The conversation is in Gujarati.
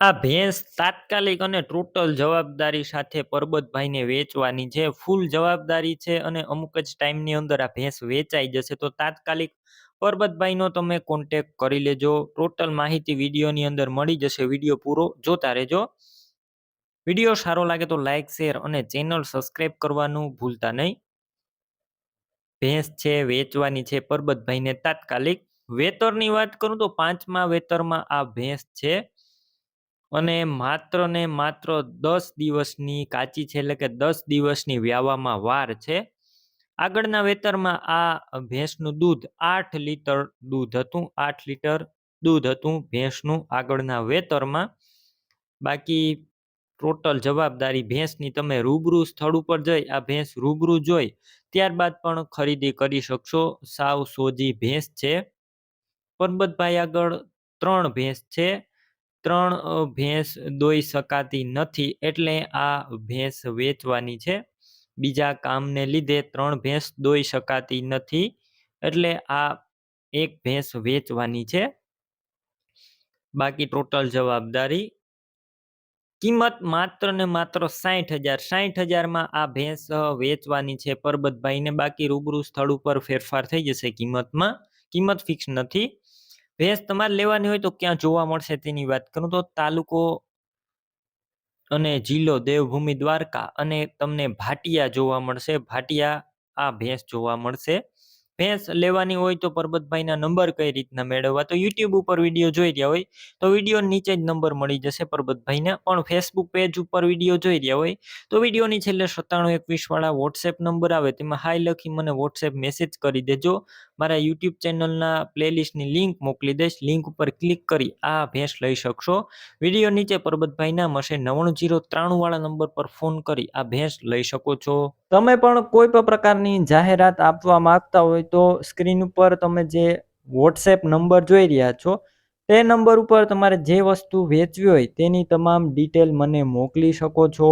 આ ભેંસ તાત્કાલિક અને ટોટલ જવાબદારી સાથે પરબતભાઈને વેચવાની છે. ફૂલ જવાબદારી છે અને અમુક જ ટાઈમની અંદર આ ભેંસ વેચાઈ જશે. તો તાત્કાલિક પરબતભાઈનો તમે કોન્ટેક્ટ કરી લેજો. ટોટલ માહિતી વિડીયોની અંદર મળી જશે. વિડીયો પૂરો જોતા રહેજો. વિડીયો સારો લાગે તો લાઈક, શેર અને ચેનલ સબસ્ક્રાઈબ કરવાનું ભૂલતા નહીં. ભેંસ છે વેચવાની છે પરબતભાઈને તાત્કાલિક. વેતરની વાત કરું તો 5મા વેતરમાં આ ભેંસ છે અને માત્ર ને માત્ર 10 દિવસની કાચી છે, એટલે કે 10 દિવસની વ્યાવામાં વાર છે. આગળના વેતરમાં આ ભેંસનું દૂધ 8 લીટર દૂધ હતું. 8 લીટર દૂધ હતું ભેંસનું આગળના વેતરમાં. બાકી ટોટલ જવાબદારી ભેંસની. તમે રૂબરૂ સ્થળ ઉપર જઈ આ ભેંસ રૂબરૂ જોઈ ત્યારબાદ પણ ખરીદી કરી શકશો. સાવ સોજી ભેંસ છે. પરબતભાઈ આગળ 3 ભેંસ છે. 3 ભેંસ દોઈ શકાતી નથી, એટલે આ ભેંસ વેચવાની છે. બીજા કામને લીધે 3 ભેંસ દોઈ શકાતી નથી, એટલે આ એક ભેંસ વેચવાની છે. બાકી ટોટલ જવાબદારી. કિંમત માત્ર ને માત્ર 60,000. 60,000માં આ ભેંસ વેચવાની છે પરબતભાઈને. બાકી રૂબરૂ સ્થળ ઉપર ફેરફાર થઈ જશે કિંમતમાં. કિંમત ફિક્સ નથી. ભેંસ તમારે લેવાની હોય તો ક્યાં જોવા મળશે તેની વાત કરું તો તાલુકો અને જિલ્લો દેવભૂમિ દ્વારકા અને તમને ભાટિયા જોવા મળશે. ભાટિયા આ ભેંસ જોવા મળશે. ભેંસ લેવાની હોય તો પરબતભાઈના નંબર કઈ રીતના મેળવવા, તો યુટ્યુબ ઉપર વિડીયો જોઈ રહ્યા હોય તો વિડીયો નીચે જ નંબર મળી જશે પરબતભાઈના. પણ ફેસબુક પેજ ઉપર વિડીયો જોઈ રહ્યા હોય તો વિડીયોની છેલ્લે 9721 વાળા વોટ્સએપ નંબર આવે તેમાં હાય લખી મને વોટ્સએપ મેસેજ કરી દેજો. મારા યુટ્યુબ ચેનલના પ્લેલિસ્ટની લિંક મોકલી દઈશ. લિંક ઉપર ક્લિક કરી આ ભેંસ લઈ શકશો. વિડીયો નીચે પરબતભાઈના મળશે 99093 વાળા નંબર પર ફોન કરી આ ભેંસ લઈ શકો છો. તમે પણ કોઈ પણ પ્રકારની જાહેરાત આપવા માંગતા હોય તો સ્ક્રીન ઉપર તમે જે વોટ્સએપ નંબર જોઈ રહ્યા છો તે નંબર ઉપર તમારે જે વસ્તુ વેચવી હોય તેની તમામ ડિટેલ મને મોકલી શકો છો.